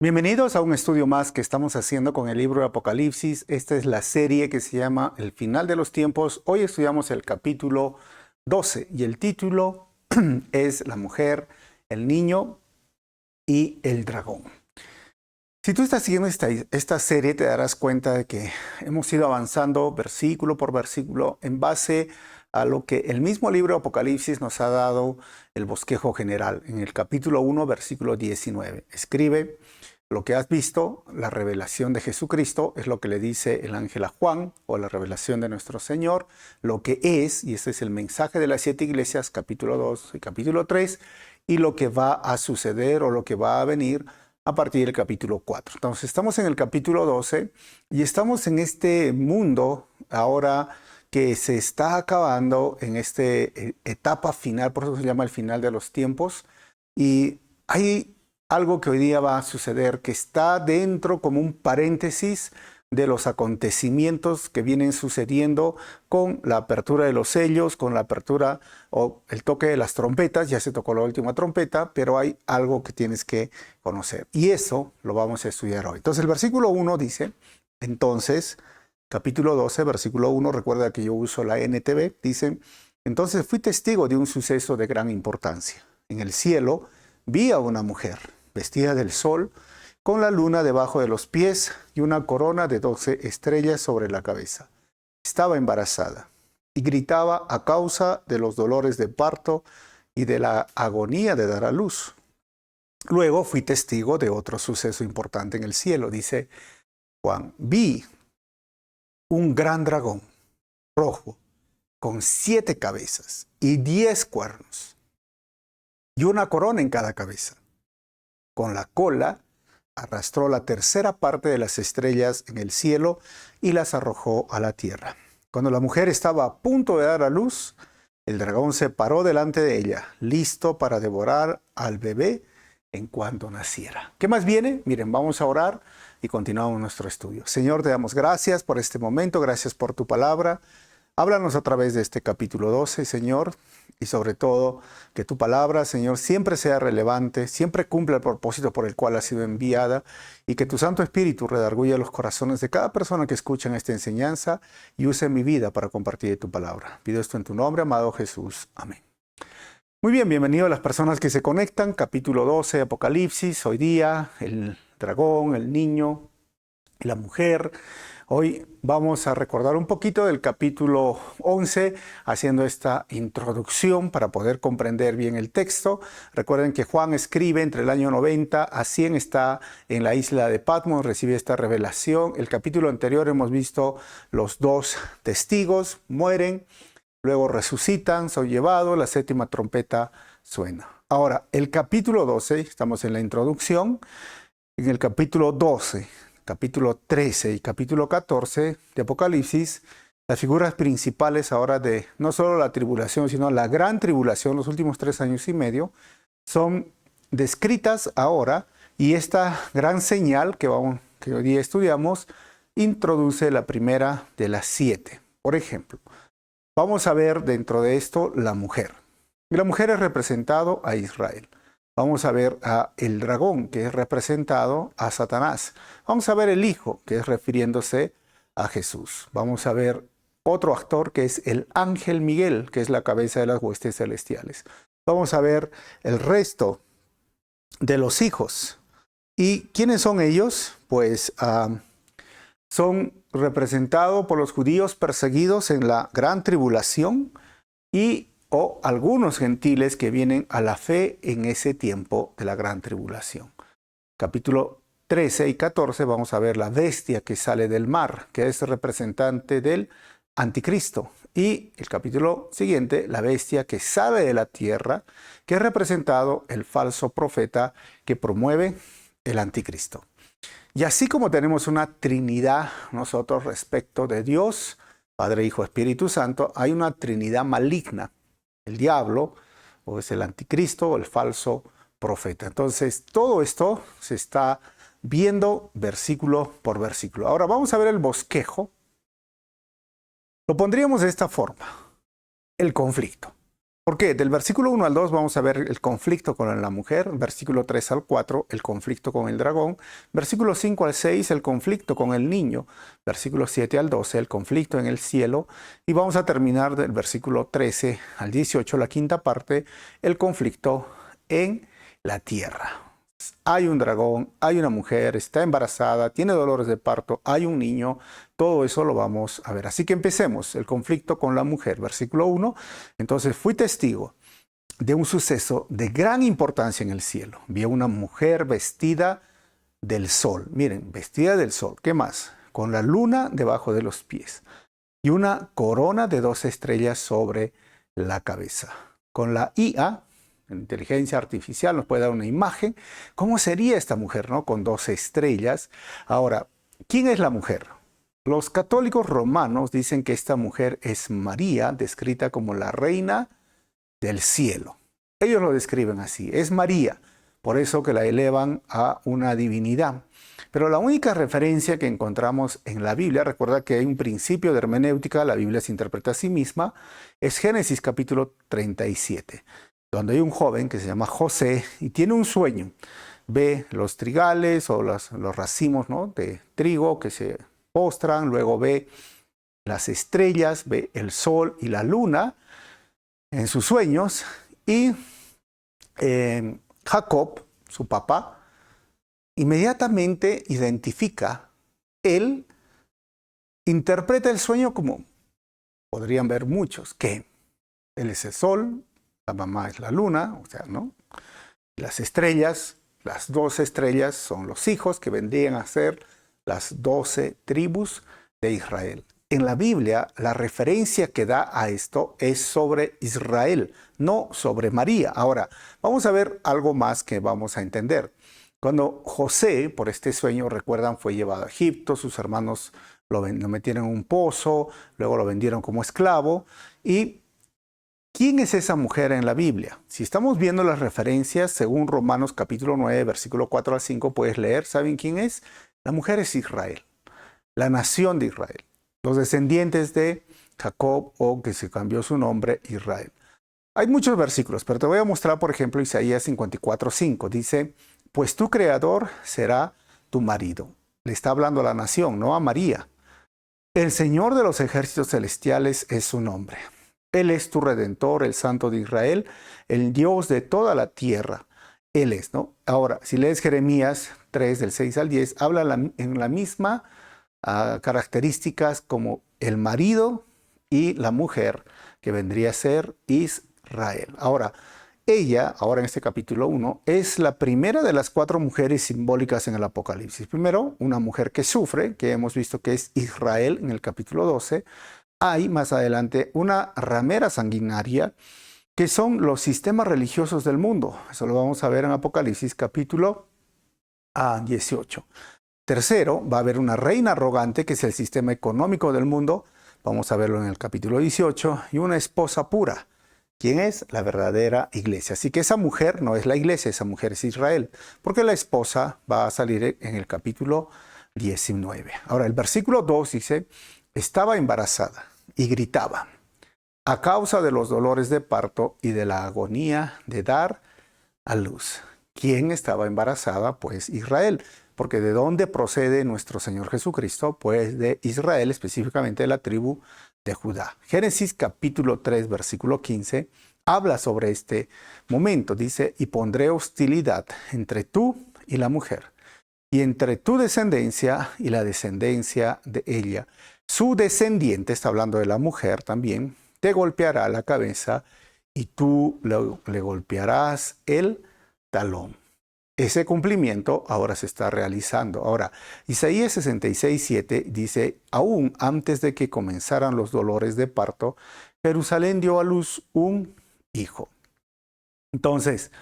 Bienvenidos a un estudio más que estamos haciendo con el libro de Apocalipsis. Esta es la serie que se llama El final de los tiempos. Hoy estudiamos el capítulo 12 y el título es La mujer, el niño y el dragón. Si tú estás siguiendo esta serie, te darás cuenta de que hemos ido avanzando versículo por versículo en base a lo que el mismo libro de Apocalipsis nos ha dado el bosquejo general. En el capítulo 1, versículo 19, escribe: lo que has visto, la revelación de Jesucristo, es lo que le dice el ángel a Juan, o la revelación de nuestro Señor, lo que es, y este es el mensaje de las 7 iglesias, capítulo 2 y capítulo 3, y lo que va a suceder o lo que va a venir a partir del capítulo 4. Entonces estamos en el capítulo 12 y estamos en este mundo ahora que se está acabando en esta etapa final, por eso se llama el final de los tiempos, y hay algo que hoy día va a suceder que está dentro como un paréntesis de los acontecimientos que vienen sucediendo con la apertura de los sellos, con la apertura o el toque de las trompetas. Ya se tocó la última trompeta, pero hay algo que tienes que conocer. Y eso lo vamos a estudiar hoy. Entonces el versículo 1 dice, entonces, capítulo 12, versículo 1, recuerda que yo uso la NTV, dice, entonces fui testigo de un suceso de gran importancia. En el cielo vi a una mujer vestida del sol, con la luna debajo de los pies y una corona de 12 estrellas sobre la cabeza. Estaba embarazada y gritaba a causa de los dolores de parto y de la agonía de dar a luz. Luego fui testigo de otro suceso importante en el cielo, dice Juan. Vi un gran dragón rojo con 7 cabezas y 10 cuernos y una corona en cada cabeza. Con la cola arrastró la tercera parte de las estrellas en el cielo y las arrojó a la tierra. Cuando la mujer estaba a punto de dar a luz, el dragón se paró delante de ella, listo para devorar al bebé en cuanto naciera. ¿Qué más viene? Miren, vamos a orar y continuamos nuestro estudio. Señor, te damos gracias por este momento, gracias por tu palabra. Háblanos a través de este capítulo 12, Señor, y sobre todo que tu palabra, Señor, siempre sea relevante, siempre cumpla el propósito por el cual ha sido enviada, y que tu Santo Espíritu redarguya los corazones de cada persona que escucha esta enseñanza y use mi vida para compartir tu palabra. Pido esto en tu nombre, amado Jesús. Amén. Muy bien, bienvenidos a las personas que se conectan. Capítulo 12 de Apocalipsis, hoy día, el dragón, el niño y la mujer. Hoy vamos a recordar un poquito del capítulo 11, haciendo esta introducción para poder comprender bien el texto. Recuerden que Juan escribe entre el año 90 a 100, está en la isla de Patmos, recibe esta revelación. El capítulo anterior hemos visto los 2 testigos, mueren, luego resucitan, son llevados, la 7ª trompeta suena. Ahora, el capítulo 12, estamos en la introducción, en el capítulo 12, capítulo 13 y capítulo 14 de Apocalipsis, las figuras principales ahora de no solo la tribulación, sino la gran tribulación, los últimos 3 años y medio, son descritas ahora, y esta gran señal que hoy día estudiamos introduce la primera de las 7. Por ejemplo, vamos a ver dentro de esto la mujer. Y la mujer es representado a Israel. Vamos a ver a el dragón, que es representado a Satanás. Vamos a ver el hijo, que es refiriéndose a Jesús. Vamos a ver otro actor, que es el ángel Miguel, que es la cabeza de las huestes celestiales. Vamos a ver el resto de los hijos. ¿Y quiénes son ellos? Pues son representados por los judíos perseguidos en la gran tribulación o algunos gentiles que vienen a la fe en ese tiempo de la gran tribulación. Capítulo 13 y 14 vamos a ver la bestia que sale del mar, que es representante del anticristo. Y el capítulo siguiente, la bestia que sale de la tierra, que es representado el falso profeta que promueve el anticristo. Y así como tenemos una trinidad nosotros respecto de Dios, Padre, Hijo, Espíritu Santo, hay una trinidad maligna. El diablo, o es el anticristo, o el falso profeta. Entonces, todo esto se está viendo versículo por versículo. Ahora vamos a ver el bosquejo. Lo pondríamos de esta forma: el conflicto. ¿Por qué? Del versículo 1 al 2 vamos a ver el conflicto con la mujer, versículo 3 al 4 el conflicto con el dragón, versículo 5 al 6 el conflicto con el niño, versículo 7 al 12 el conflicto en el cielo y vamos a terminar del versículo 13 al 18, la quinta parte, el conflicto en la tierra. Hay un dragón, hay una mujer, está embarazada, tiene dolores de parto, hay un niño, todo eso lo vamos a ver. Así que empecemos, el conflicto con la mujer, versículo 1. Entonces fui testigo de un suceso de gran importancia en el cielo. Vi a una mujer vestida del sol, miren, vestida del sol, ¿qué más? Con la luna debajo de los pies y una corona de 12 estrellas sobre la cabeza. Con la IA, inteligencia artificial, nos puede dar una imagen. ¿Cómo sería esta mujer, no? Con 12 estrellas. Ahora, ¿quién es la mujer? Los católicos romanos dicen que esta mujer es María, descrita como la reina del cielo. Ellos lo describen así, es María, por eso que la elevan a una divinidad. Pero la única referencia que encontramos en la Biblia, recuerda que hay un principio de hermenéutica, la Biblia se interpreta a sí misma, es Génesis capítulo 37, donde hay un joven que se llama José y tiene un sueño. Ve los trigales o los racimos, ¿no?, de trigo que se postran, luego ve las estrellas, ve el sol y la luna en sus sueños y Jacob, su papá, inmediatamente identifica, él interpreta el sueño como podrían ver muchos, que él es el sol, la mamá es la luna, o sea, ¿no? Las estrellas, las 12 estrellas son los hijos que vendrían a ser las 12 tribus de Israel. En la Biblia, la referencia que da a esto es sobre Israel, no sobre María. Ahora, vamos a ver algo más que vamos a entender. Cuando José, por este sueño, recuerdan, fue llevado a Egipto, sus hermanos lo metieron en un pozo, luego lo vendieron como esclavo. ¿Y quién es esa mujer en la Biblia? Si estamos viendo las referencias, según Romanos capítulo 9, versículo 4 al 5, puedes leer, ¿saben quién es? La mujer es Israel, la nación de Israel, los descendientes de Jacob, o que se cambió su nombre, Israel. Hay muchos versículos, pero te voy a mostrar, por ejemplo, Isaías 54, 5. Dice, pues tu creador será tu marido. Le está hablando a la nación, no a María. El Señor de los ejércitos celestiales es su nombre. Él es tu redentor, el Santo de Israel, el Dios de toda la tierra. Él es, ¿no? Ahora, si lees Jeremías 3, del 6 al 10, habla en la misma características como el marido y la mujer, que vendría a ser Israel. Ahora, ella, ahora en este capítulo 1, es la primera de las 4 mujeres simbólicas en el Apocalipsis. Primero, una mujer que sufre, que hemos visto que es Israel en el capítulo 12. Hay más adelante una ramera sanguinaria, que son los sistemas religiosos del mundo. Eso lo vamos a ver en Apocalipsis capítulo 18. Tercero, va a haber una reina arrogante, que es el sistema económico del mundo. Vamos a verlo en el capítulo 18. Y una esposa pura. ¿Quién es? La verdadera iglesia. Así que esa mujer no es la iglesia, esa mujer es Israel, porque la esposa va a salir en el capítulo 19. Ahora, el versículo 2 dice, estaba embarazada y gritaba a causa de los dolores de parto y de la agonía de dar a luz. ¿Quién estaba embarazada? Pues Israel. Porque ¿de dónde procede nuestro Señor Jesucristo? Pues de Israel, específicamente de la tribu de Judá. Génesis capítulo 3, versículo 15, habla sobre este momento. Dice, y pondré hostilidad entre tú y la mujer, y entre tu descendencia y la descendencia de ella. Su descendiente, está hablando de la mujer también, te golpeará la cabeza y tú le golpearás el talón. Ese cumplimiento ahora se está realizando. Ahora, Isaías 66, 7 dice, aún antes de que comenzaran los dolores de parto, Jerusalén dio a luz un hijo. Entonces,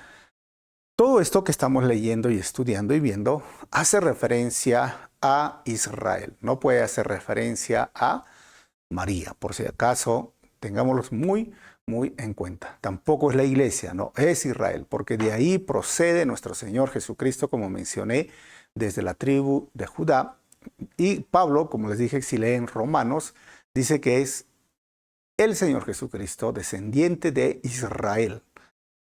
todo esto que estamos leyendo y estudiando y viendo hace referencia a Israel. No puede hacer referencia a María, por si acaso, tengámoslos muy en cuenta. Tampoco es la iglesia, no, es Israel, porque de ahí procede nuestro Señor Jesucristo, como mencioné, desde la tribu de Judá. Y Pablo, como les dije, si leen Romanos, dice que es el Señor Jesucristo, descendiente de Israel,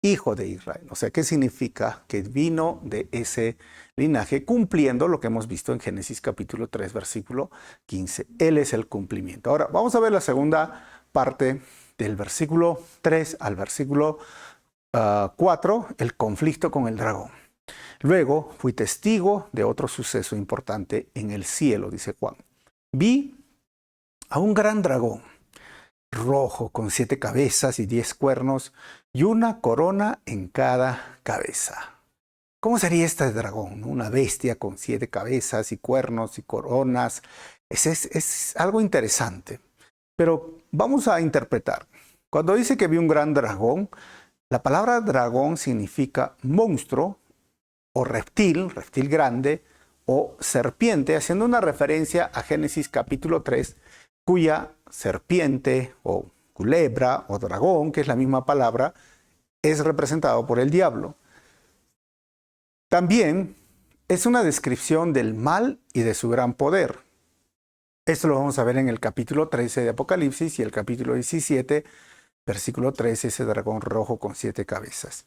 hijo de Israel. O sea, ¿qué significa? Que vino de ese linaje, cumpliendo lo que hemos visto en Génesis capítulo 3, versículo 15. Él es el cumplimiento. Ahora, vamos a ver la segunda parte del versículo 3 al versículo 4, el conflicto con el dragón. Luego fui testigo de otro suceso importante en el cielo, dice Juan. Vi a un gran dragón, rojo, con 7 cabezas y 10 cuernos, y una corona en cada cabeza. ¿Cómo sería este dragón? Una bestia con 7 cabezas y cuernos y coronas. Es algo interesante. Pero vamos a interpretar. Cuando dice que vi un gran dragón, la palabra dragón significa monstruo o reptil grande, o serpiente, haciendo una referencia a Génesis capítulo 3, cuya serpiente o culebra o dragón, que es la misma palabra, es representado por el diablo. También es una descripción del mal y de su gran poder. Esto lo vamos a ver en el capítulo 13 de Apocalipsis y el capítulo 17, versículo 13, ese dragón rojo con 7 cabezas.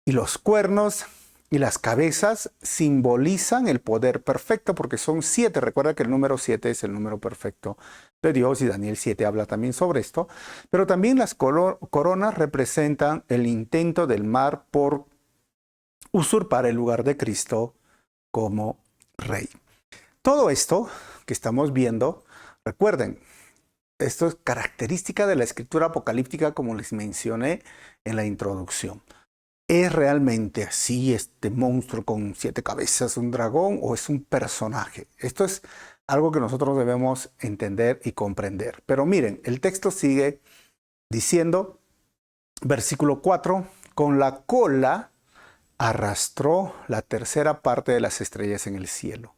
Y los cuernos y las cabezas simbolizan el poder perfecto porque son 7. Recuerda que el número 7 es el número perfecto de Dios y Daniel 7 habla también sobre esto. Pero también las coronas representan el intento del mal por usurpar el lugar de Cristo como rey. Todo esto que estamos viendo, recuerden, esto es característica de la escritura apocalíptica como les mencioné en la introducción. ¿Es realmente así este monstruo con 7 cabezas, un dragón, o es un personaje? Esto es algo que nosotros debemos entender y comprender. Pero miren, el texto sigue diciendo, versículo 4, con la cola arrastró la tercera parte de las estrellas en el cielo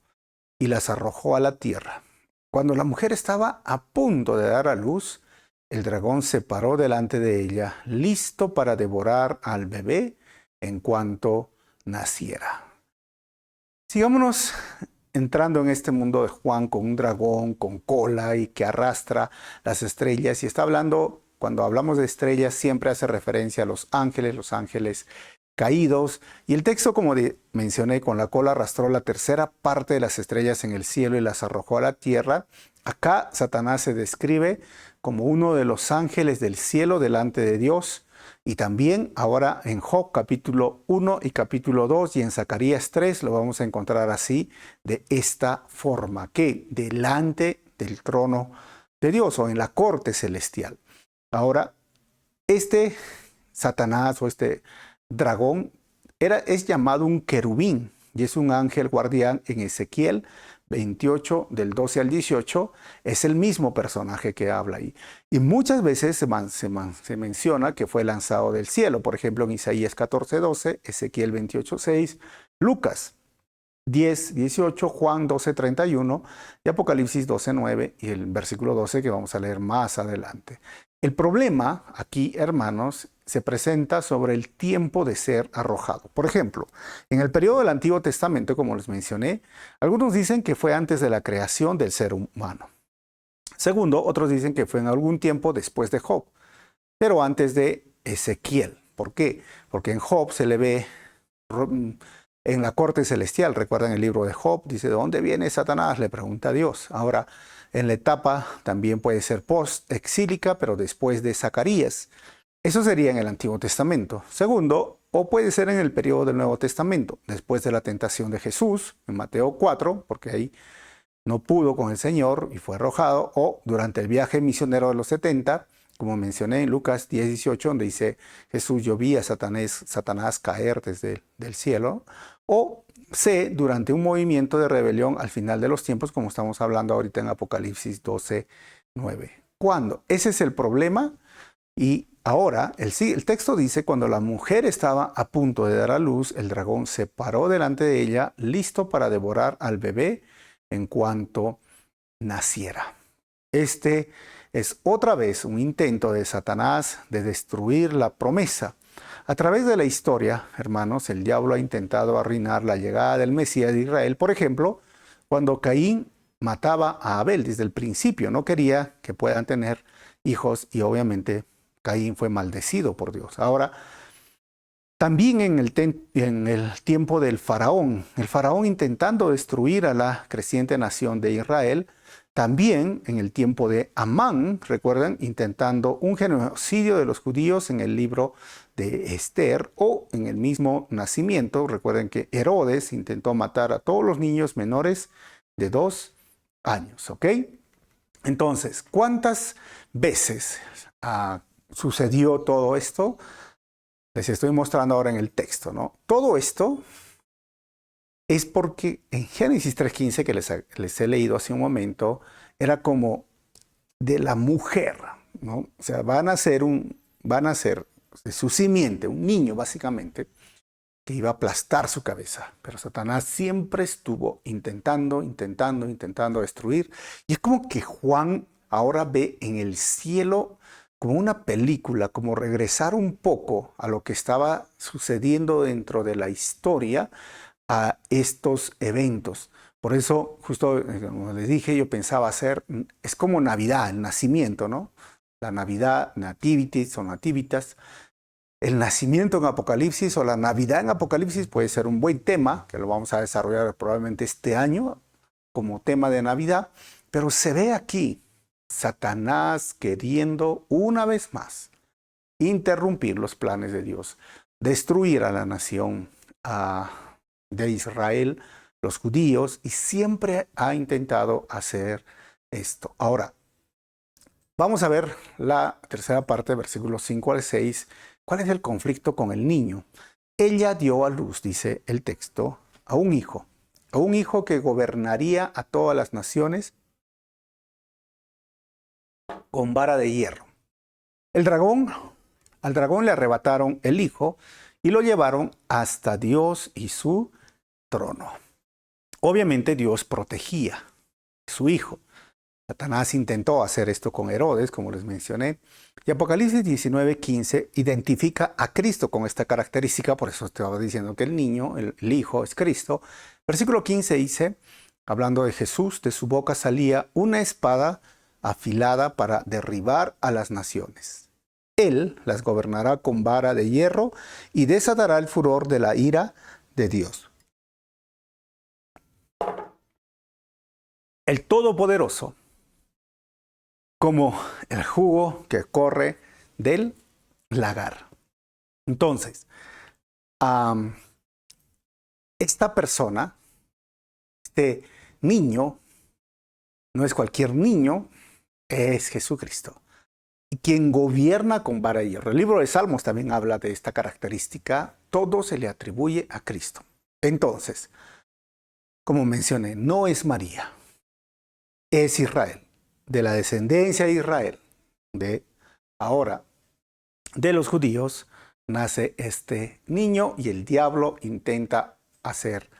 y las arrojó a la tierra. Cuando la mujer estaba a punto de dar a luz, el dragón se paró delante de ella, listo para devorar al bebé en cuanto naciera. Sigámonos entrando en este mundo de Juan con un dragón, con cola y que arrastra las estrellas. Y está hablando, cuando hablamos de estrellas, siempre hace referencia a los ángeles caídos. Y el texto, como mencioné, con la cola arrastró la tercera parte de las estrellas en el cielo y las arrojó a la tierra. Acá Satanás se describe como uno de los ángeles del cielo delante de Dios. Y también ahora en Job capítulo 1 y capítulo 2 y en Zacarías 3 lo vamos a encontrar así, de esta forma, que delante del trono de Dios o en la corte celestial. Ahora, este Satanás o este dragón es llamado un querubín y es un ángel guardián en Ezequiel 28 del 12 al 18, es el mismo personaje que habla ahí. Y muchas veces se menciona que fue lanzado del cielo, por ejemplo en Isaías 14:12, Ezequiel 28:6, Lucas 10:18, Juan 12:31 y Apocalipsis 12:9 y el versículo 12 que vamos a leer más adelante. El problema aquí, hermanos, se presenta sobre el tiempo de ser arrojado. Por ejemplo, en el periodo del Antiguo Testamento, como les mencioné, algunos dicen que fue antes de la creación del ser humano. Segundo, otros dicen que fue en algún tiempo después de Job, pero antes de Ezequiel. ¿Por qué? Porque en Job se le ve en la corte celestial. Recuerdan el libro de Job, dice, ¿de dónde viene Satanás? Le pregunta a Dios. Ahora, en la etapa también puede ser post-exílica, pero después de Zacarías. Eso sería en el Antiguo Testamento. Segundo, o puede ser en el periodo del Nuevo Testamento, después de la tentación de Jesús, en Mateo 4, porque ahí no pudo con el Señor y fue arrojado, o durante el viaje misionero de los 70, como mencioné en Lucas 10:18, donde dice, Jesús, yo vi a Satanás caer desde el cielo, o C, durante un movimiento de rebelión al final de los tiempos, como estamos hablando ahorita en Apocalipsis 12:9. ¿Cuándo? Ese es el problema. Y ahora el texto dice, cuando la mujer estaba a punto de dar a luz, el dragón se paró delante de ella, listo para devorar al bebé en cuanto naciera. Este es otra vez un intento de Satanás de destruir la promesa. A través de la historia, hermanos, el diablo ha intentado arruinar la llegada del Mesías de Israel. Por ejemplo, cuando Caín mataba a Abel desde el principio, no quería que puedan tener hijos y obviamente Caín fue maldecido por Dios. Ahora, también en el tiempo del faraón, el faraón intentando destruir a la creciente nación de Israel, también en el tiempo de Amán, recuerden, intentando un genocidio de los judíos en el libro de Esther, o en el mismo nacimiento, recuerden que Herodes intentó matar a todos los niños menores de 2 años, ¿ok? Entonces, ¿cuántas veces sucedió todo esto? Les estoy mostrando ahora en el texto, ¿no? Todo esto es porque en Génesis 3:15, que les he leído hace un momento, era como de la mujer, ¿no? O sea, van a ser de su simiente, un niño básicamente, que iba a aplastar su cabeza. Pero Satanás siempre estuvo intentando destruir. Y es como que Juan ahora ve en el cielo como una película, como regresar un poco a lo que estaba sucediendo dentro de la historia, a estos eventos. Por eso, justo como les dije, yo pensaba es como Navidad, el nacimiento, ¿no? La Navidad, nativities o nativitas. El nacimiento en Apocalipsis o la Navidad en Apocalipsis puede ser un buen tema, que lo vamos a desarrollar probablemente este año como tema de Navidad, pero se ve aquí Satanás queriendo una vez más interrumpir los planes de Dios, destruir a la nación de Israel, los judíos, y siempre ha intentado hacer esto. Ahora, vamos a ver la tercera parte, versículos 5 al 6. ¿Cuál es el conflicto con el niño? Ella dio a luz, dice el texto, a un hijo que gobernaría a todas las naciones con vara de hierro. Al dragón le arrebataron el hijo y lo llevaron hasta Dios y su trono. Obviamente Dios protegía a su hijo. Satanás intentó hacer esto con Herodes, como les mencioné. Y Apocalipsis 19:15 identifica a Cristo con esta característica, por eso estaba diciendo que el niño, el hijo, es Cristo. Versículo 15 dice, hablando de Jesús, de su boca salía una espada afilada para derribar a las naciones. Él las gobernará con vara de hierro y desatará el furor de la ira de Dios. El Todopoderoso, como el jugo que corre del lagar. Entonces, esta persona, este niño, no es cualquier niño, es Jesucristo. Y quien gobierna con vara de hierro. El libro de Salmos también habla de esta característica. Todo se le atribuye a Cristo. Entonces, como mencioné, no es María, es Israel, de la descendencia de Israel. Ahora, de los judíos, nace este niño y el diablo intenta hacer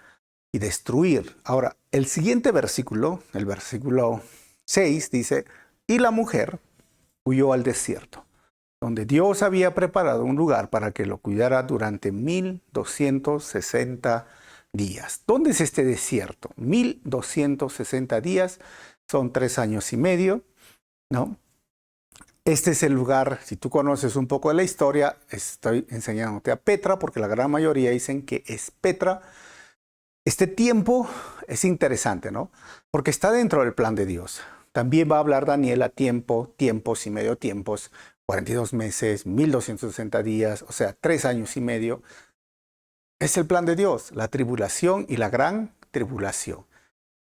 y destruir. Ahora, el siguiente versículo, el versículo 6, dice, y la mujer huyó al desierto, donde Dios había preparado un lugar para que lo cuidara durante 1260 días. ¿Dónde es este desierto? 1260 días, son 3 años y medio, ¿no? Este es el lugar, si tú conoces un poco de la historia, estoy enseñándote a Petra, porque la gran mayoría dicen que es Petra. Este tiempo es interesante, ¿no? Porque está dentro del plan de Dios. También va a hablar Daniel a tiempos y medio tiempos, 42 meses, 1260 días, o sea, 3 años y medio. Es el plan de Dios, la tribulación y la gran tribulación.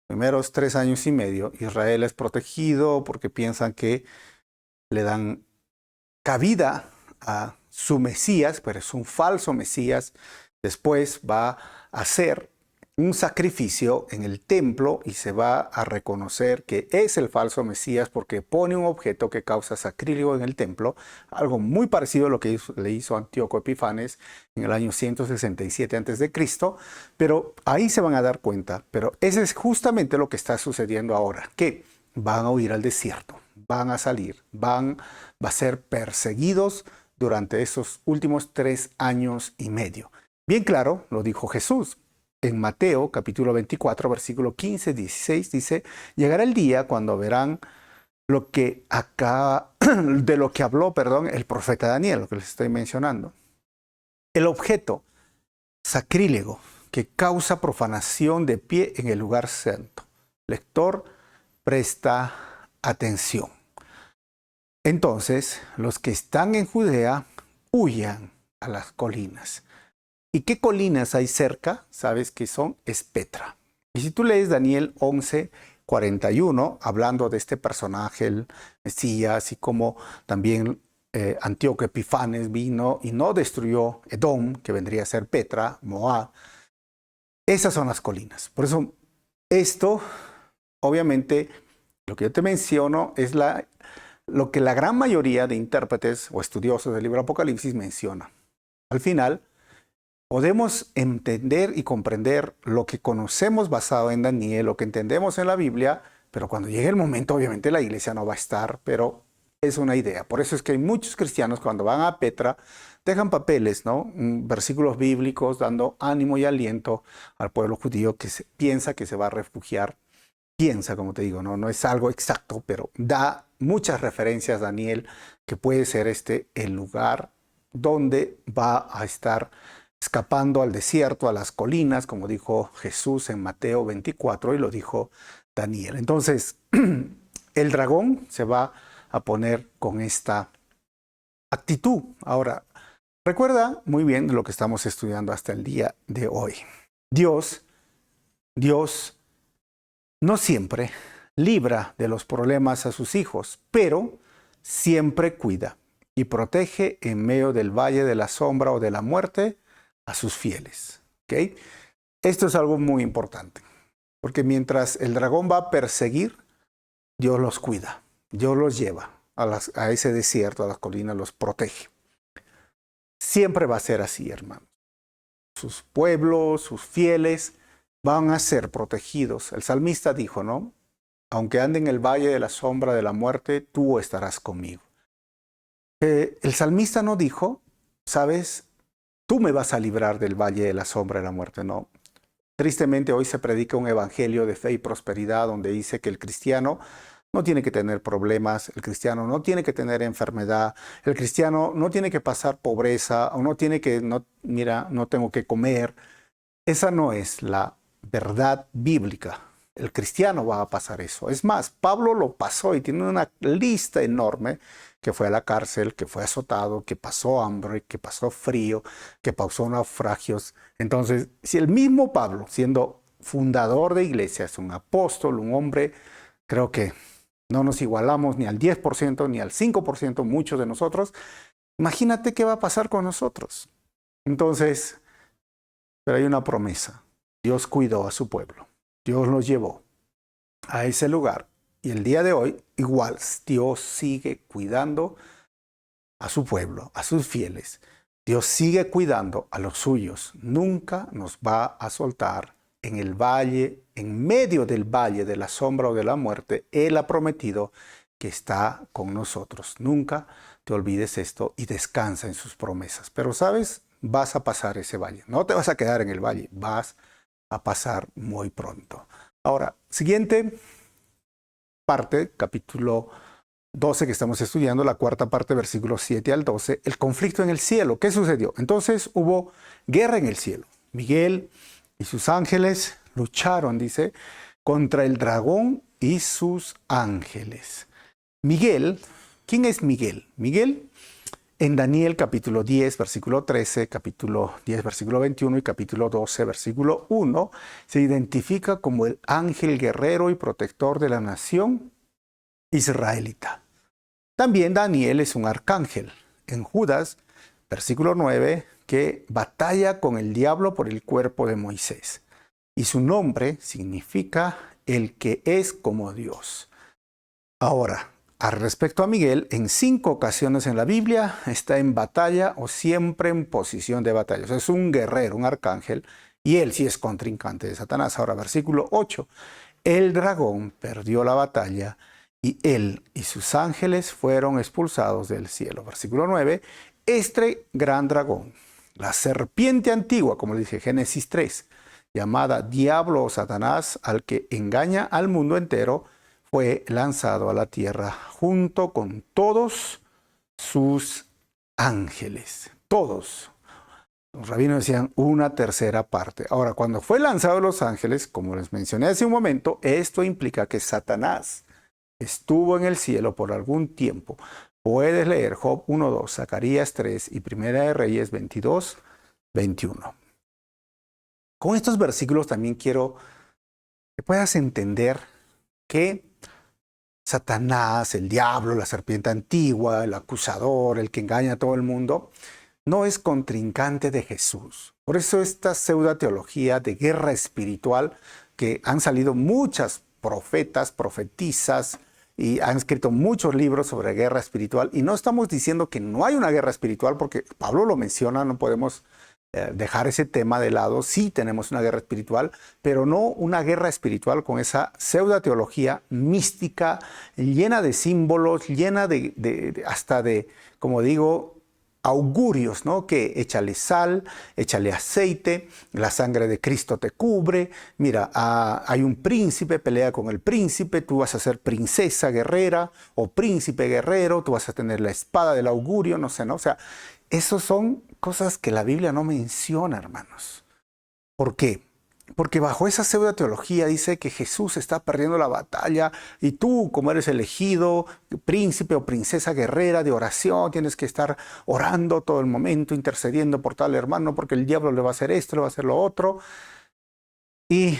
Primeros 3 años y medio, Israel es protegido porque piensan que le dan cabida a su Mesías, pero es un falso Mesías. Después va a hacer un sacrificio en el templo y se va a reconocer que es el falso Mesías porque pone un objeto que causa sacrílego en el templo, algo muy parecido a lo que le hizo Antíoco Epifanes en el año 167 a.C., pero ahí se van a dar cuenta. Pero ese es justamente lo que está sucediendo ahora, que van a huir al desierto, van a salir, van a ser perseguidos durante esos últimos 3 años y medio. Bien claro, lo dijo Jesús. En Mateo capítulo 24, versículo 15-16 dice, llegará el día cuando verán lo que acá, de lo que habló, perdón, el profeta Daniel, lo que les estoy mencionando. El objeto sacrílego que causa profanación de pie en el lugar santo. Lector, presta atención. Entonces, los que están en Judea huyan a las colinas. ¿Y qué colinas hay cerca? Sabes que son, es Petra. Y si tú lees Daniel 11:41, hablando de este personaje, el Mesías, y como también Antíoco Epifanes vino y no destruyó Edom, que vendría a ser Petra, Moab. Esas son las colinas. Por eso, esto, obviamente, lo que yo te menciono es lo que la gran mayoría de intérpretes o estudiosos del libro Apocalipsis menciona. Al final, podemos entender y comprender lo que conocemos basado en Daniel, lo que entendemos en la Biblia, pero cuando llegue el momento, obviamente la iglesia no va a estar, pero es una idea. Por eso es que hay muchos cristianos cuando van a Petra, dejan papeles, ¿no? Versículos bíblicos dando ánimo y aliento al pueblo judío que piensa que se va a refugiar. Piensa, como te digo, no es algo exacto, pero da muchas referencias, Daniel, que puede ser el lugar donde va a estar escapando al desierto, a las colinas, como dijo Jesús en Mateo 24 y lo dijo Daniel. Entonces, el dragón se va a poner con esta actitud. Ahora, recuerda muy bien lo que estamos estudiando hasta el día de hoy. Dios no siempre libra de los problemas a sus hijos, pero siempre cuida y protege en medio del valle de la sombra o de la muerte a sus fieles. ¿Okay? Esto es algo muy importante, porque mientras el dragón va a perseguir, Dios los cuida, Dios los lleva a ese desierto, a las colinas, los protege. Siempre va a ser así, hermanos. Sus pueblos, sus fieles, van a ser protegidos. El salmista dijo, ¿no? Aunque ande en el valle de la sombra de la muerte, tú estarás conmigo. El salmista no dijo, ¿sabes? Tú me vas a librar del valle de la sombra de la muerte, no. Tristemente hoy se predica un evangelio de fe y prosperidad donde dice que el cristiano no tiene que tener problemas, el cristiano no tiene que tener enfermedad, el cristiano no tiene que pasar pobreza, o no tiene que, no tengo que comer. Esa no es la verdad bíblica. El cristiano va a pasar eso. Es más, Pablo lo pasó y tiene una lista enorme, que fue a la cárcel, que fue azotado, que pasó hambre, que pasó frío, que pasó naufragios. Entonces, si el mismo Pablo, siendo fundador de iglesias, un apóstol, un hombre, creo que no nos igualamos ni al 10% ni al 5%, muchos de nosotros, imagínate qué va a pasar con nosotros. Entonces, pero hay una promesa. Dios cuidó a su pueblo. Dios los llevó a ese lugar. Y el día de hoy, igual, Dios sigue cuidando a su pueblo, a sus fieles. Dios sigue cuidando a los suyos. Nunca nos va a soltar en el valle, en medio del valle de la sombra o de la muerte. Él ha prometido que está con nosotros. Nunca te olvides esto y descansa en sus promesas. Pero, ¿sabes? Vas a pasar ese valle. No te vas a quedar en el valle. Vas a pasar muy pronto. Ahora, siguiente parte, capítulo 12 que estamos estudiando, la cuarta parte, versículos 7 al 12, el conflicto en el cielo. ¿Qué sucedió? Entonces hubo guerra en el cielo. Miguel y sus ángeles lucharon, dice, contra el dragón y sus ángeles. Miguel, ¿quién es Miguel? Miguel, en Daniel capítulo 10, versículo 13, capítulo 10, versículo 21 y capítulo 12, versículo 1, se identifica como el ángel guerrero y protector de la nación israelita. También Daniel es un arcángel. En Judas, versículo 9, que batalla con el diablo por el cuerpo de Moisés. Y su nombre significa el que es como Dios. Ahora, respecto a Miguel, en 5 ocasiones en la Biblia está en batalla o siempre en posición de batalla. O sea, es un guerrero, un arcángel, y él sí es contrincante de Satanás. Ahora, versículo 8. El dragón perdió la batalla y él y sus ángeles fueron expulsados del cielo. Versículo 9. Este gran dragón, la serpiente antigua, como le dije, Génesis 3, llamada Diablo o Satanás, al que engaña al mundo entero, fue lanzado a la tierra junto con todos sus ángeles. Todos. Los rabinos decían una tercera parte. Ahora, cuando fue lanzado a los ángeles, como les mencioné hace un momento, esto implica que Satanás estuvo en el cielo por algún tiempo. Puedes leer Job 1:2, Zacarías 3 y Primera de Reyes 22:21. Con estos versículos también quiero que puedas entender que Satanás, el diablo, la serpiente antigua, el acusador, el que engaña a todo el mundo, no es contrincante de Jesús. Por eso esta pseudoteología de guerra espiritual, que han salido muchas profetas, profetisas, y han escrito muchos libros sobre guerra espiritual, y no estamos diciendo que no hay una guerra espiritual, porque Pablo lo menciona, no podemos dejar ese tema de lado. Sí tenemos una guerra espiritual, pero no una guerra espiritual con esa pseudoteología mística, llena de símbolos, llena hasta de, como digo, augurios, ¿no? Que échale sal, échale aceite, la sangre de Cristo te cubre, mira, hay un príncipe, pelea con el príncipe, tú vas a ser princesa guerrera o príncipe guerrero, tú vas a tener la espada del augurio, no sé, ¿no? O sea, esas son cosas que la Biblia no menciona, hermanos. ¿Por qué? Porque bajo esa pseudoteología dice que Jesús está perdiendo la batalla y tú, como eres elegido, príncipe o princesa guerrera de oración, tienes que estar orando todo el momento, intercediendo por tal hermano, porque el diablo le va a hacer esto, le va a hacer lo otro. Y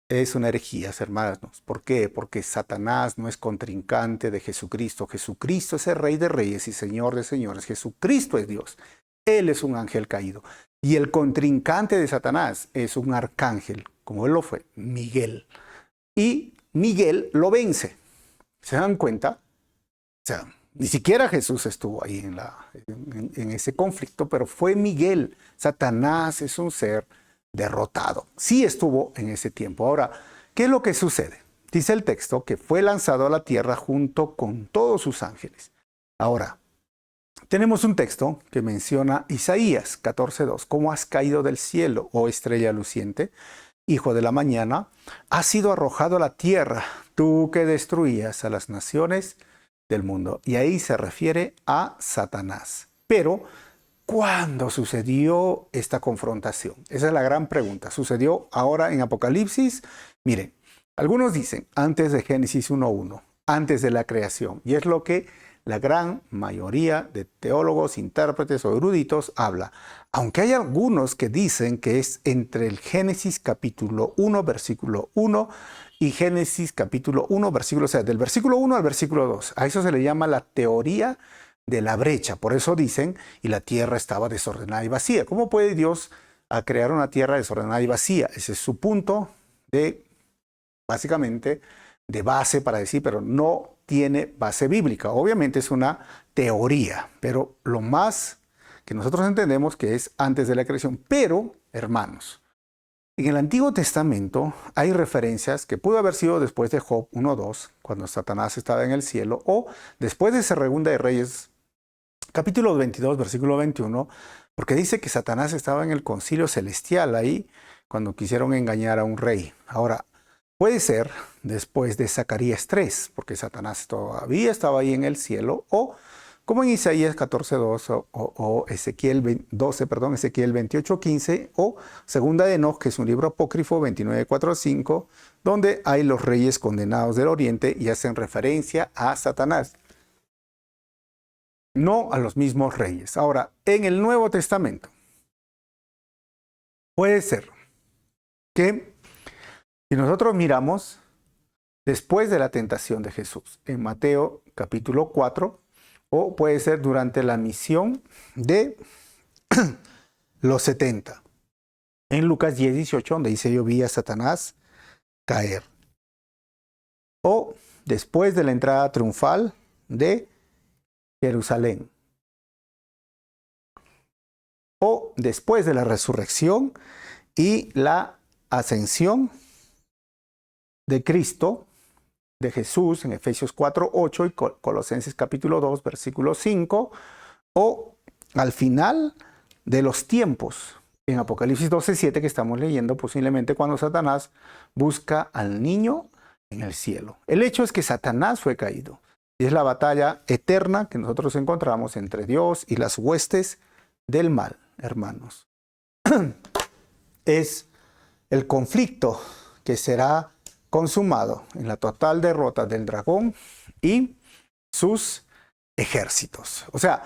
es una herejía, hermanos. ¿Por qué? Porque Satanás no es contrincante de Jesucristo. Jesucristo es el Rey de Reyes y Señor de Señores. Jesucristo es Dios. Él es un ángel caído. Y el contrincante de Satanás es un arcángel, como él lo fue, Miguel. Y Miguel lo vence. ¿Se dan cuenta? O sea, ni siquiera Jesús estuvo ahí en ese conflicto, pero fue Miguel. Satanás es un ser derrotado. Sí estuvo en ese tiempo. Ahora, ¿qué es lo que sucede? Dice el texto que fue lanzado a la tierra junto con todos sus ángeles. Ahora, tenemos un texto que menciona Isaías 14:2. ¿Cómo has caído del cielo, oh estrella luciente, hijo de la mañana? Has sido arrojado a la tierra, tú que destruías a las naciones del mundo. Y ahí se refiere a Satanás. Pero, ¿cuándo sucedió esta confrontación? Esa es la gran pregunta. ¿Sucedió ahora en Apocalipsis? Miren, algunos dicen antes de Génesis 1:1, antes de la creación. Y es lo que la gran mayoría de teólogos, intérpretes o eruditos habla. Aunque hay algunos que dicen que es entre el Génesis capítulo 1, versículo 1 y Génesis capítulo 1, versículo, o sea, del versículo 1 al versículo 2. A eso se le llama la teoría de la brecha. Por eso dicen, y la tierra estaba desordenada y vacía. ¿Cómo puede Dios crear una tierra desordenada y vacía? Ese es su punto básicamente, de base para decir, pero no tiene base bíblica. Obviamente es una teoría, pero lo más que nosotros entendemos que es antes de la creación. Pero, hermanos, en el Antiguo Testamento hay referencias que pudo haber sido después de Job 1:2, cuando Satanás estaba en el cielo, o después de Segunda de Reyes, capítulo 22, versículo 21, porque dice que Satanás estaba en el concilio celestial ahí cuando quisieron engañar a un rey. Ahora, puede ser después de Zacarías 3, porque Satanás todavía estaba ahí en el cielo, o como en Isaías 14:2 o Ezequiel 12, Ezequiel 28:15, o Segunda de Enoch, que es un libro apócrifo, 29:4-5, donde hay los reyes condenados del oriente y hacen referencia a Satanás, no a los mismos reyes. Ahora, en el Nuevo Testamento, puede ser que si nosotros miramos después de la tentación de Jesús, en Mateo capítulo 4, o puede ser durante la misión de los 70, en Lucas 10:18, donde dice: yo vi a Satanás caer, o después de la entrada triunfal de Jerusalén, o después de la resurrección y la ascensión de Cristo, de Jesús, en Efesios 4:8 y Colosenses capítulo 2, versículo 5, o al final de los tiempos, en Apocalipsis 12:7, que estamos leyendo, posiblemente cuando Satanás busca al niño en el cielo. El hecho es que Satanás fue caído. Y es la batalla eterna que nosotros encontramos entre Dios y las huestes del mal, hermanos. Es el conflicto que será consumado en la total derrota del dragón y sus ejércitos. O sea,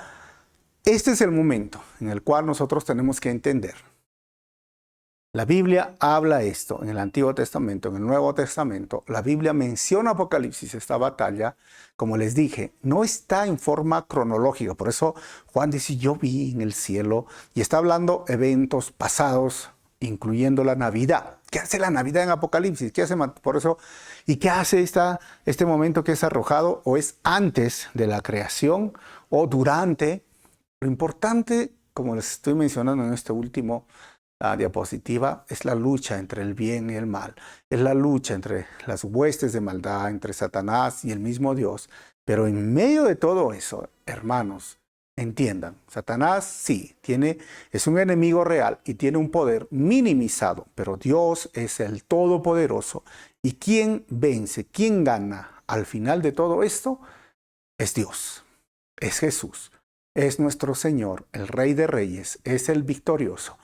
este es el momento en el cual nosotros tenemos que entender. La Biblia habla esto en el Antiguo Testamento, en el Nuevo Testamento. La Biblia menciona Apocalipsis, esta batalla. Como les dije, no está en forma cronológica. Por eso Juan dice, yo vi en el cielo, y está hablando eventos pasados, incluyendo la Navidad. ¿Qué hace la Navidad en Apocalipsis? ¿Qué hace por eso? ¿Y qué hace este momento que es arrojado? ¿O es antes de la creación o durante? Lo importante, como les estoy mencionando en este último diapositiva, es la lucha entre el bien y el mal. Es la lucha entre las huestes de maldad, entre Satanás y el mismo Dios. Pero en medio de todo eso, hermanos, entiendan, Satanás sí, es un enemigo real y tiene un poder minimizado, pero Dios es el Todopoderoso. ¿Y quién vence, quién gana al final de todo esto? Es Dios, es Jesús, es nuestro Señor, el Rey de Reyes, es el victorioso.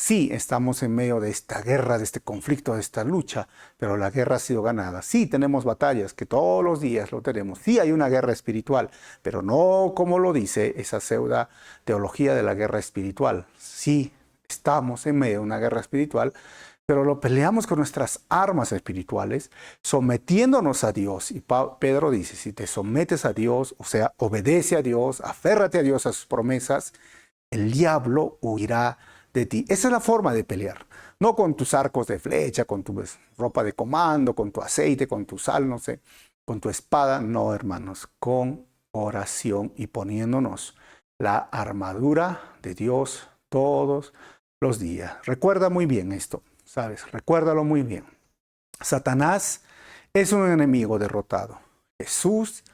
Sí, estamos en medio de esta guerra, de este conflicto, de esta lucha, pero la guerra ha sido ganada. Sí, tenemos batallas, que todos los días lo tenemos. Sí, hay una guerra espiritual, pero no como lo dice esa pseudo teología de la guerra espiritual. Sí, estamos en medio de una guerra espiritual, pero lo peleamos con nuestras armas espirituales, sometiéndonos a Dios. Y Pedro dice, si te sometes a Dios, o sea, obedece a Dios, aférrate a Dios, a sus promesas, el diablo huirá de ti. Esa es la forma de pelear. No con tus arcos de flecha, con tu ropa de comando, con tu aceite, con tu sal, no sé, con tu espada. No, hermanos, con oración y poniéndonos la armadura de Dios todos los días. Recuerda muy bien esto, ¿sabes? Recuérdalo muy bien. Satanás es un enemigo derrotado. Jesús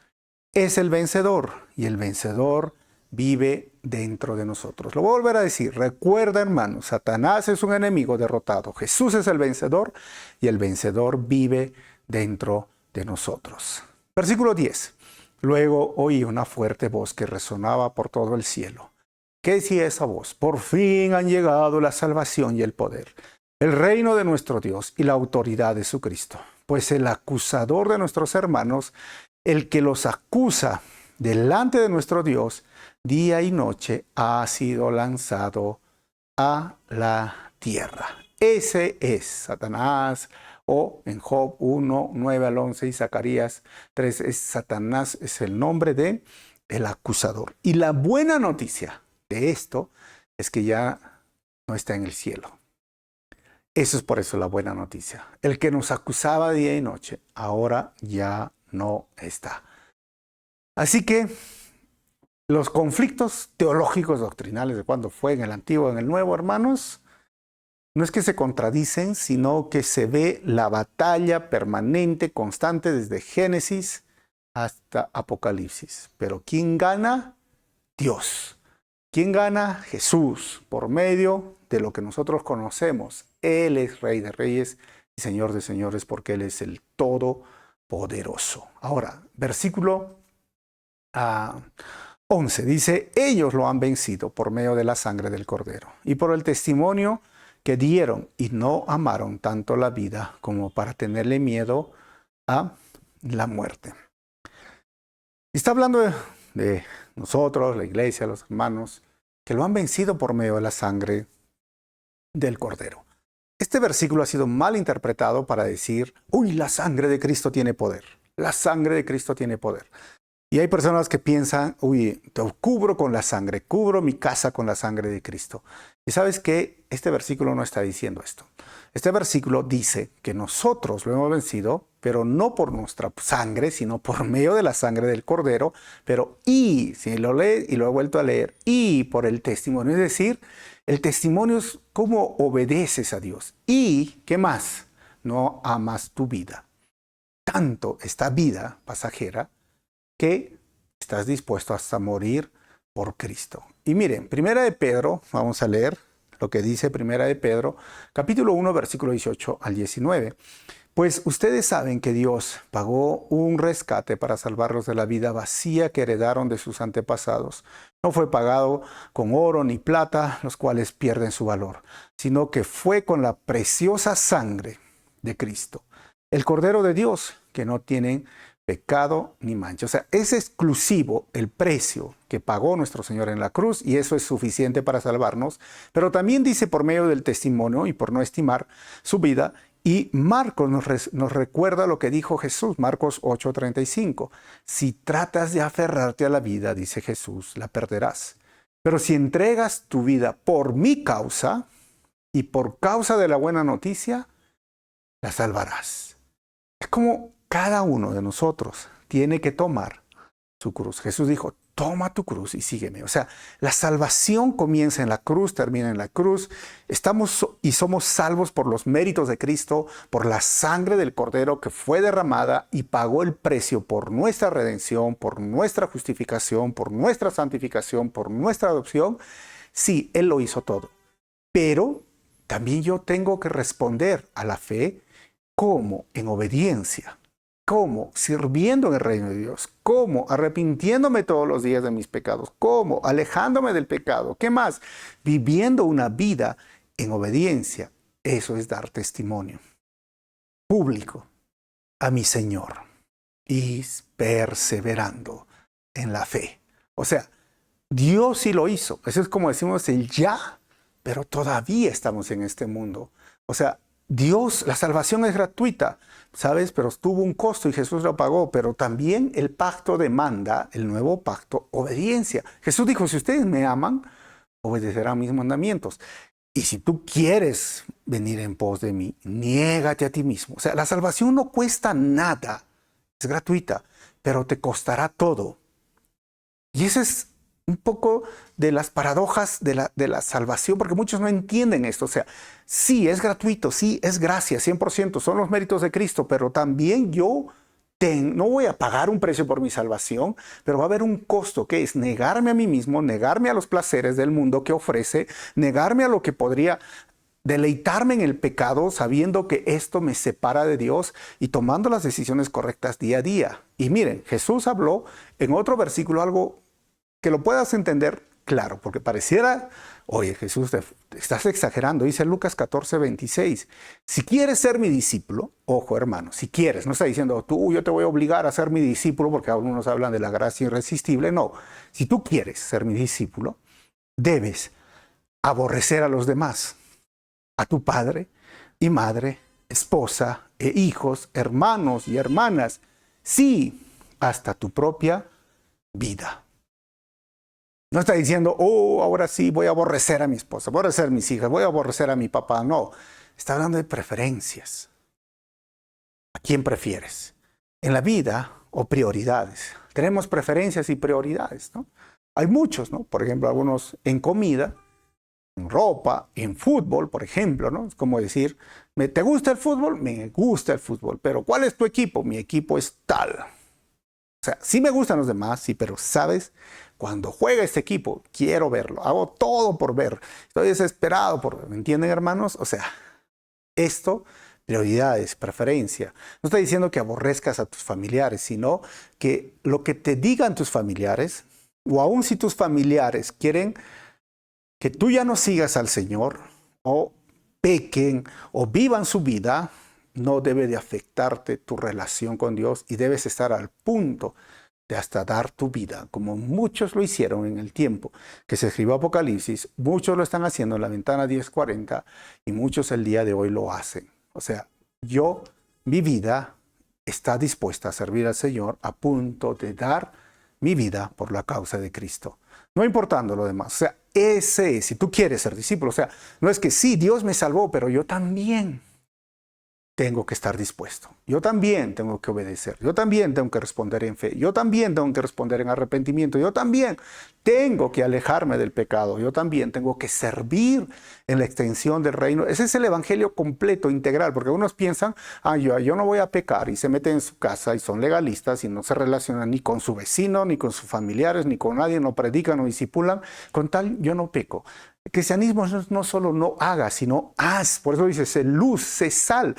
es el vencedor y el vencedor vive dentro de nosotros. Lo voy a volver a decir. Recuerda, hermanos, Satanás es un enemigo derrotado. Jesús es el vencedor y el vencedor vive dentro de nosotros. Versículo 10. Luego oí una fuerte voz que resonaba por todo el cielo. ¿Qué decía esa voz? Por fin han llegado la salvación y el poder, el reino de nuestro Dios y la autoridad de su Cristo. Pues el acusador de nuestros hermanos, el que los acusa delante de nuestro Dios, día y noche ha sido lanzado a la tierra. Ese es Satanás, o en Job 1, 9 al 11 y Zacarías 3, Satanás es el nombre de el acusador. Y la buena noticia de esto es que ya no está en el cielo. Eso es por eso la buena noticia. El que nos acusaba día y noche, ahora ya no está. Así que los conflictos teológicos doctrinales de cuando fue en el Antiguo y en el Nuevo, hermanos, no es que se contradicen, sino que se ve la batalla permanente, constante, desde Génesis hasta Apocalipsis. Pero ¿quién gana? Dios. ¿Quién gana? Jesús, por medio de lo que nosotros conocemos. Él es Rey de Reyes y Señor de Señores, porque Él es el Todopoderoso. Ahora, versículo 11 dice, ellos lo han vencido por medio de la sangre del Cordero y por el testimonio que dieron, y no amaron tanto la vida como para tenerle miedo a la muerte. Está hablando de nosotros, la iglesia, los hermanos, que lo han vencido por medio de la sangre del Cordero. Este versículo ha sido mal interpretado para decir, uy, la sangre de Cristo tiene poder. La sangre de Cristo tiene poder. Y hay personas que piensan, uy, te cubro con la sangre, cubro mi casa con la sangre de Cristo. Y sabes que este versículo no está diciendo esto. Este versículo dice que nosotros lo hemos vencido, pero no por nuestra sangre, sino por medio de la sangre del Cordero. Pero si lo lees y lo he vuelto a leer, y por el testimonio. Es decir, el testimonio es cómo obedeces a Dios. Y, ¿qué más? No amas tu vida. Tanto esta vida pasajera que estás dispuesto hasta morir por Cristo. Y miren, Primera de Pedro, vamos a leer lo que dice Primera de Pedro, capítulo 1, versículo 18 al 19. Pues ustedes saben que Dios pagó un rescate para salvarlos de la vida vacía que heredaron de sus antepasados. No fue pagado con oro ni plata, los cuales pierden su valor, sino que fue con la preciosa sangre de Cristo, el Cordero de Dios, que no tiene pecado ni mancha. O sea, es exclusivo el precio que pagó nuestro Señor en la cruz y eso es suficiente para salvarnos. Pero también dice por medio del testimonio y por no estimar su vida. Y Marcos nos recuerda lo que dijo Jesús, Marcos 8:35. Si tratas de aferrarte a la vida, dice Jesús, la perderás. Pero si entregas tu vida por mi causa y por causa de la buena noticia, la salvarás. Es como cada uno de nosotros tiene que tomar su cruz. Jesús dijo, toma tu cruz y sígueme. O sea, la salvación comienza en la cruz, termina en la cruz. Estamos y somos salvos por los méritos de Cristo, por la sangre del Cordero que fue derramada y pagó el precio por nuestra redención, por nuestra justificación, por nuestra santificación, por nuestra adopción. Sí, Él lo hizo todo. Pero también yo tengo que responder a la fe como en obediencia. ¿Cómo? Sirviendo en el reino de Dios. ¿Cómo? Arrepintiéndome todos los días de mis pecados. ¿Cómo? Alejándome del pecado. ¿Qué más? Viviendo una vida en obediencia. Eso es dar testimonio público a mi Señor y perseverando en la fe. O sea, Dios sí lo hizo. Eso es como decimos el ya, pero todavía estamos en este mundo. O sea, Dios, la salvación es gratuita, ¿sabes? Pero tuvo un costo y Jesús lo pagó. Pero también el pacto demanda, el nuevo pacto, obediencia. Jesús dijo, si ustedes me aman, obedecerán mis mandamientos. Y si tú quieres venir en pos de mí, niégate a ti mismo. O sea, la salvación no cuesta nada, es gratuita, pero te costará todo. Y ese es un poco de las paradojas de la salvación, porque muchos no entienden esto. O sea, sí, es gratuito, sí, es gracia, 100%, son los méritos de Cristo, pero también yo no voy a pagar un precio por mi salvación, pero va a haber un costo que es negarme a mí mismo, negarme a los placeres del mundo que ofrece, negarme a lo que podría deleitarme en el pecado, sabiendo que esto me separa de Dios y tomando las decisiones correctas día a día. Y miren, Jesús habló en otro versículo algo que lo puedas entender claro, porque pareciera, oye Jesús, estás exagerando, dice Lucas 14:26. Si quieres ser mi discípulo, ojo hermano, si quieres, no está diciendo yo te voy a obligar a ser mi discípulo, porque algunos hablan de la gracia irresistible, no. Si tú quieres ser mi discípulo, debes aborrecer a los demás, a tu padre y madre, esposa e hijos, hermanos y hermanas, sí, hasta tu propia vida. No está diciendo, ahora sí voy a aborrecer a mi esposa, voy a aborrecer a mis hijas, voy a aborrecer a mi papá. No, está hablando de preferencias. ¿A quién prefieres? En la vida o prioridades. Tenemos preferencias y prioridades, ¿no? Hay muchos, ¿no? Por ejemplo, algunos en comida, en ropa, en fútbol, por ejemplo, ¿no? Es como decir, ¿te gusta el fútbol? Me gusta el fútbol, pero ¿cuál es tu equipo? Mi equipo es tal. O sea, sí me gustan los demás, sí, pero ¿sabes? Cuando juega este equipo, quiero verlo. Hago todo por ver. Estoy desesperado por ver. ¿Me entienden, hermanos? O sea, esto, prioridades, preferencia. No estoy diciendo que aborrezcas a tus familiares, sino que lo que te digan tus familiares, o aun si tus familiares quieren que tú ya no sigas al Señor, o pequen, o vivan su vida, no debe de afectarte tu relación con Dios y debes estar al punto de hasta dar tu vida, como muchos lo hicieron en el tiempo que se escribió Apocalipsis, muchos lo están haciendo en la ventana 1040 y muchos el día de hoy lo hacen. O sea, mi vida está dispuesta a servir al Señor a punto de dar mi vida por la causa de Cristo, no importando lo demás. O sea, ese es, si tú quieres ser discípulo, o sea, no es que sí, Dios me salvó, pero yo también tengo que estar dispuesto. Yo también tengo que obedecer. Yo también tengo que responder en fe. Yo también tengo que responder en arrepentimiento. Yo también tengo que alejarme del pecado. Yo también tengo que servir en la extensión del reino. Ese es el evangelio completo, integral, porque algunos piensan, yo no voy a pecar, y se meten en su casa y son legalistas y no se relacionan ni con su vecino, ni con sus familiares, ni con nadie, no predican, no discipulan. Con tal, yo no peco. El cristianismo no solo no hagas, sino haz. Por eso dice, sé luz, sé sal.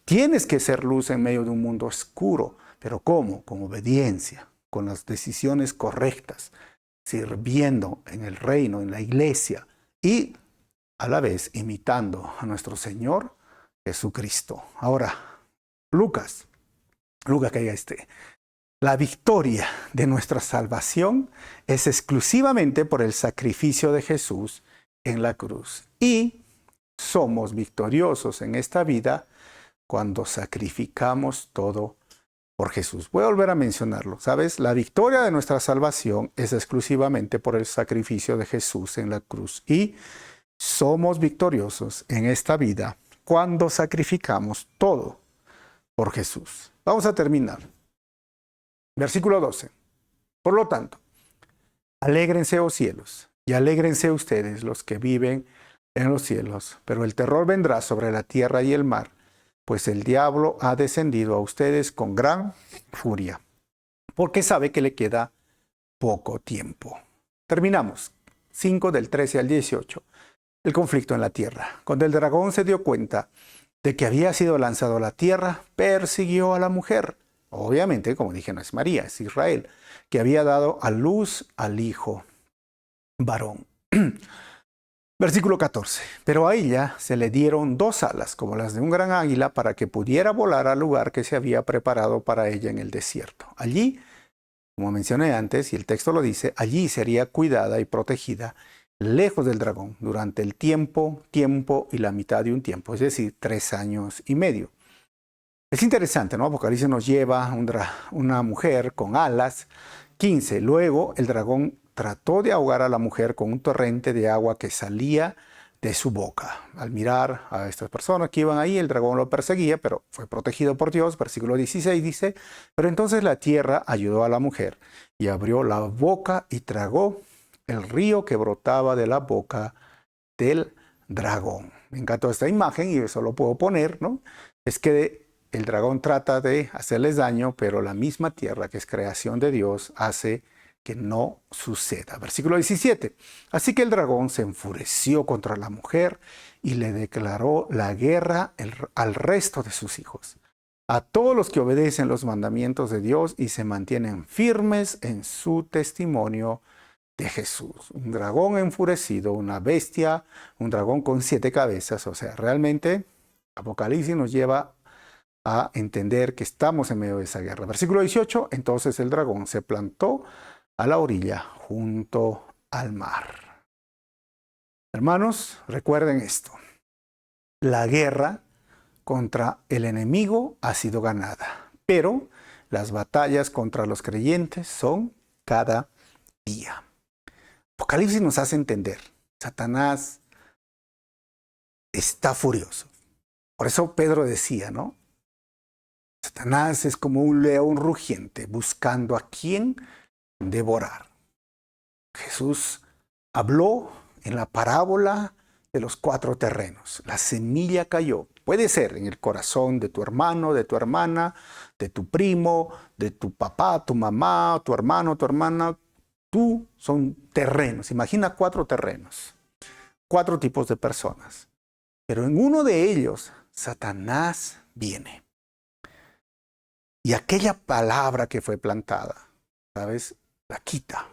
Tienes que ser luz en medio de un mundo oscuro. ¿Pero cómo? Con obediencia, con las decisiones correctas, sirviendo en el reino, en la iglesia y a la vez imitando a nuestro Señor Jesucristo. Ahora, Lucas que ya esté. La victoria de nuestra salvación es exclusivamente por el sacrificio de Jesús en la cruz. Y somos victoriosos en esta vida cuando sacrificamos todo por Jesús. Voy a volver a mencionarlo, ¿sabes? La victoria de nuestra salvación es exclusivamente por el sacrificio de Jesús en la cruz. Y somos victoriosos en esta vida cuando sacrificamos todo por Jesús. Vamos a terminar. Versículo 12. Por lo tanto, alégrense, oh cielos, y alégrense ustedes los que viven en los cielos, pero el terror vendrá sobre la tierra y el mar, pues el diablo ha descendido a ustedes con gran furia, porque sabe que le queda poco tiempo. Terminamos. 5 del 13 al 18. El conflicto en la tierra. Cuando el dragón se dio cuenta de que había sido lanzado a la tierra, persiguió a la mujer. Obviamente, como dije, no es María, es Israel, que había dado a luz al hijo varón. Versículo 14. Pero a ella se le dieron 2 alas, como las de un gran águila, para que pudiera volar al lugar que se había preparado para ella en el desierto. Allí, como mencioné antes, y el texto lo dice, allí sería cuidada y protegida, lejos del dragón, durante el tiempo y la mitad de un tiempo, es decir, 3 años y medio. Es interesante, ¿no? Apocalipsis nos lleva una mujer con alas. 15. Luego el dragón trató de ahogar a la mujer con un torrente de agua que salía de su boca. Al mirar a estas personas que iban ahí, el dragón lo perseguía, pero fue protegido por Dios. Versículo 16 dice, pero entonces la tierra ayudó a la mujer y abrió la boca y tragó el río que brotaba de la boca del dragón. Me encantó esta imagen y eso lo puedo poner, ¿no? Es que el dragón trata de hacerles daño, pero la misma tierra, que es creación de Dios, hace que no suceda. Versículo 17. Así que el dragón se enfureció contra la mujer y le declaró la guerra al resto de sus hijos, a todos los que obedecen los mandamientos de Dios y se mantienen firmes en su testimonio de Jesús. Un dragón enfurecido, una bestia, un dragón con 7 cabezas. O sea, realmente Apocalipsis nos lleva a entender que estamos en medio de esa guerra. Versículo 18, entonces el dragón se plantó a la orilla junto al mar. Hermanos, recuerden esto. La guerra contra el enemigo ha sido ganada, pero las batallas contra los creyentes son cada día. Apocalipsis nos hace entender, Satanás está furioso. Por eso Pedro decía, ¿no? Satanás es como un león rugiente buscando a quien devorar. Jesús habló en la parábola de los 4 terrenos. La semilla cayó. Puede ser en el corazón de tu hermano, de tu hermana, de tu primo, de tu papá, tu mamá, tu hermano, tu hermana. Tú son terrenos. Imagina 4 terrenos. 4 tipos de personas. Pero en uno de ellos, Satanás viene. Y aquella palabra que fue plantada, ¿sabes? La quita.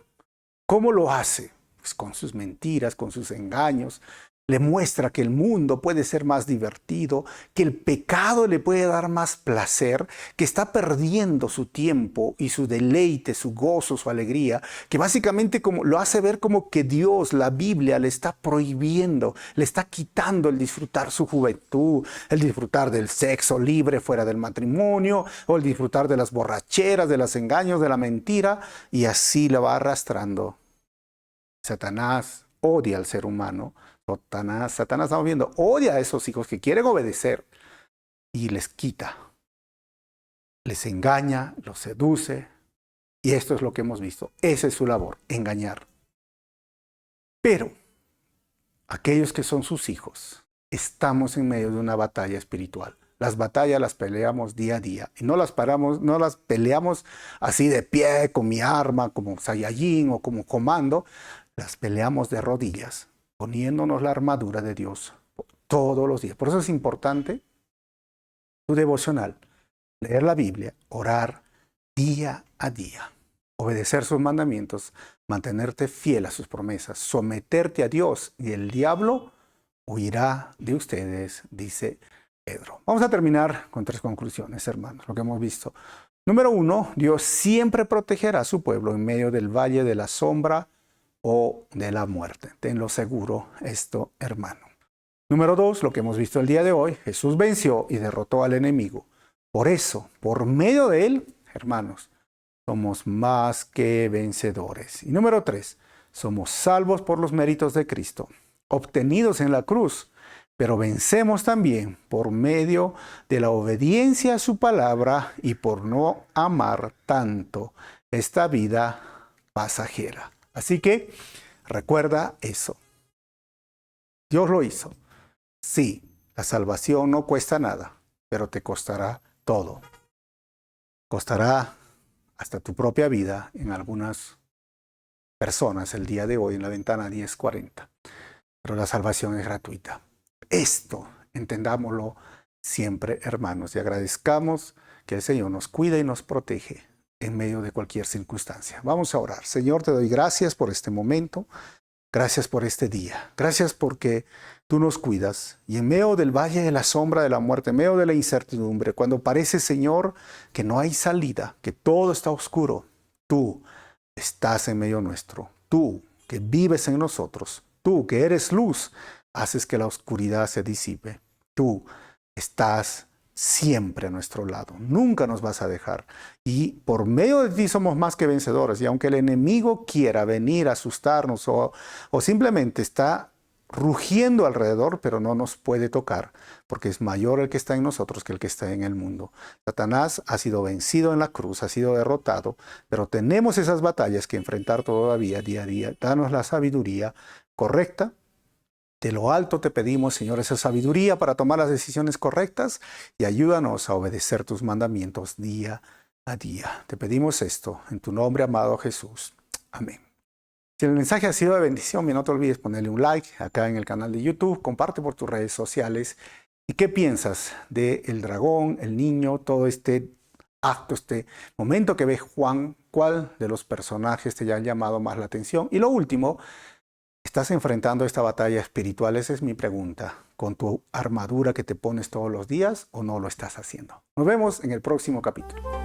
¿Cómo lo hace? Pues con sus mentiras, con sus engaños. Le muestra que el mundo puede ser más divertido, que el pecado le puede dar más placer, que está perdiendo su tiempo y su deleite, su gozo, su alegría, que básicamente lo hace ver como que Dios, la Biblia, le está prohibiendo, le está quitando el disfrutar su juventud, el disfrutar del sexo libre fuera del matrimonio, o el disfrutar de las borracheras, de los engaños, de la mentira, y así la va arrastrando. Satanás odia al ser humano. Satanás, estamos viendo, odia a esos hijos que quieren obedecer y les quita, les engaña, los seduce, y esto es lo que hemos visto. Esa es su labor, engañar. Pero aquellos que son sus hijos, estamos en medio de una batalla espiritual. Las batallas las peleamos día a día y no las peleamos así de pie con mi arma como Saiyajin o como comando, las peleamos de rodillas, poniéndonos la armadura de Dios todos los días. Por eso es importante tu devocional, leer la Biblia, orar día a día, obedecer sus mandamientos, mantenerte fiel a sus promesas, someterte a Dios y el diablo huirá de ustedes, dice Pedro. Vamos a terminar con 3 conclusiones, hermanos, lo que hemos visto. Número 1, Dios siempre protegerá a su pueblo en medio del valle de la sombra o de la muerte. Tenlo seguro esto, hermano. Número 2, lo que hemos visto el día de hoy, Jesús venció y derrotó al enemigo. Por eso, por medio de él, hermanos, somos más que vencedores. Y número 3, somos salvos por los méritos de Cristo, obtenidos en la cruz, pero vencemos también por medio de la obediencia a su palabra y por no amar tanto esta vida pasajera. Así que recuerda eso. Dios lo hizo. Sí, la salvación no cuesta nada, pero te costará todo. Costará hasta tu propia vida en algunas personas el día de hoy en la ventana 1040. Pero la salvación es gratuita. Esto, entendámoslo siempre, hermanos, y agradezcamos que el Señor nos cuida y nos protege en medio de cualquier circunstancia. Vamos a orar. Señor, te doy gracias por este momento. Gracias por este día. Gracias porque tú nos cuidas. Y en medio del valle de la sombra de la muerte, en medio de la incertidumbre, cuando parece, Señor, que no hay salida, que todo está oscuro, tú estás en medio nuestro. Tú que vives en nosotros, tú que eres luz, haces que la oscuridad se disipe. Tú estás siempre a nuestro lado. Nunca nos vas a dejar. Y por medio de ti somos más que vencedores. Y aunque el enemigo quiera venir a asustarnos o simplemente está rugiendo alrededor, pero no nos puede tocar, porque es mayor el que está en nosotros que el que está en el mundo. Satanás ha sido vencido en la cruz, ha sido derrotado, pero tenemos esas batallas que enfrentar todavía día a día. Danos la sabiduría correcta. De lo alto te pedimos, Señor, esa sabiduría para tomar las decisiones correctas y ayúdanos a obedecer tus mandamientos día a día. Te pedimos esto en tu nombre, amado Jesús. Amén. Si el mensaje ha sido de bendición, no te olvides ponerle un like acá en el canal de YouTube, comparte por tus redes sociales. ¿Y qué piensas del dragón, el niño, todo este acto, este momento que ve Juan? ¿Cuál de los personajes te ha llamado más la atención? Y lo último, ¿estás enfrentando esta batalla espiritual? Esa es mi pregunta. ¿Con tu armadura que te pones todos los días o no lo estás haciendo? Nos vemos en el próximo capítulo.